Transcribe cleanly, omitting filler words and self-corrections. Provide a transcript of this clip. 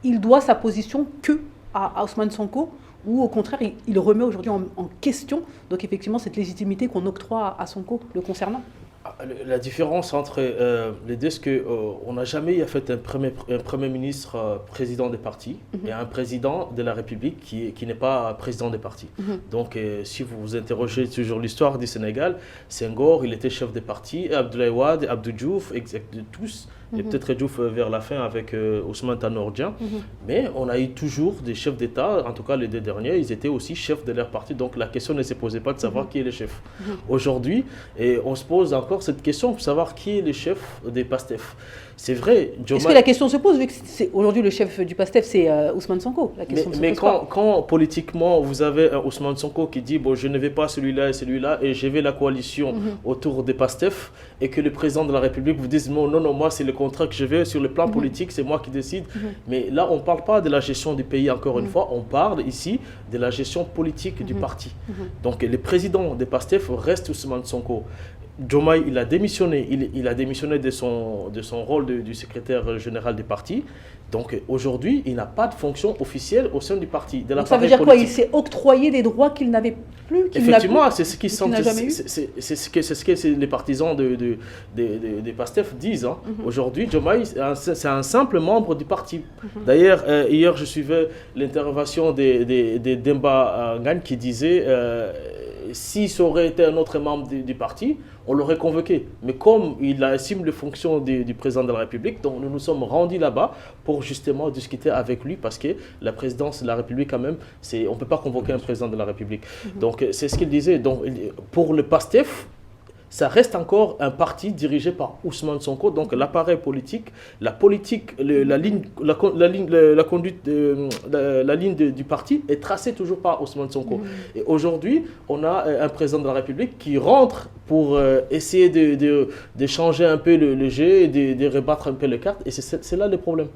il doit sa position que à Ousmane Sonko, ou au contraire, il remet aujourd'hui en question, donc effectivement, cette légitimité qu'on octroie à Sonko le concernant? La différence entre les deux, c'est qu'on n'a jamais fait un premier ministre président des partis et un président de la République qui n'est pas président des partis. Donc, si vous vous interrogez toujours l'histoire du Sénégal, Senghor, il était chef des partis, Abdoulaye Wade, Abdou Diouf, tous, et peut-être Diouf vers la fin avec Ousmane Tanor Dieng. Mais on a eu toujours des chefs d'État, en tout cas les deux derniers, ils étaient aussi chefs de leur parti. Donc la question ne se posait pas de savoir qui est le chef. Aujourd'hui, on se pose encore cette question pour savoir qui est le chef des PASTEF. C'est vrai. Est-ce que la question se pose, vu que aujourd'hui le chef du PASTEF, c'est Ousmane Sonko? Mais quand politiquement vous avez un Ousmane Sonko qui dit bon, je ne vais pas celui-là et celui-là et je vais la coalition autour des PASTEF, et que le président de la République vous dise non, non, moi c'est le contrat que je veux sur le plan politique, c'est moi qui décide. Mais là, on ne parle pas de la gestion du pays, encore une fois, on parle ici de la gestion politique du parti. Donc le président des PASTEF reste Ousmane Sonko. Diomaye, il a démissionné, il a démissionné de son rôle du secrétaire général du parti. Donc aujourd'hui, il n'a pas de fonction officielle au sein du parti. Donc ça veut dire quoi? Il s'est octroyé des droits qu'il n'avait plus, effectivement, c'est ce qu'ils sont, c'est ce que les partisans des PASTEF disent. Aujourd'hui, Diomaye, c'est un simple membre du parti. D'ailleurs, hier, je suivais l'intervention de Demba Ngagne qui disait si ça aurait été un autre membre du parti, on l'aurait convoqué. Mais comme il assume les fonctions du président de la République, donc nous nous sommes rendus là-bas pour justement discuter avec lui, parce que la présidence de la République, quand même, on ne peut pas convoquer un président de la République. Donc c'est ce qu'il disait. Donc, pour le PASTEF, ça reste encore un parti dirigé par Ousmane Sonko. Donc l'appareil politique, la politique, la ligne du parti est tracée toujours par Ousmane Sonko. Et aujourd'hui, on a un président de la République qui rentre pour essayer de changer un peu le jeu et de rebattre un peu les cartes. Et c'est là le problème.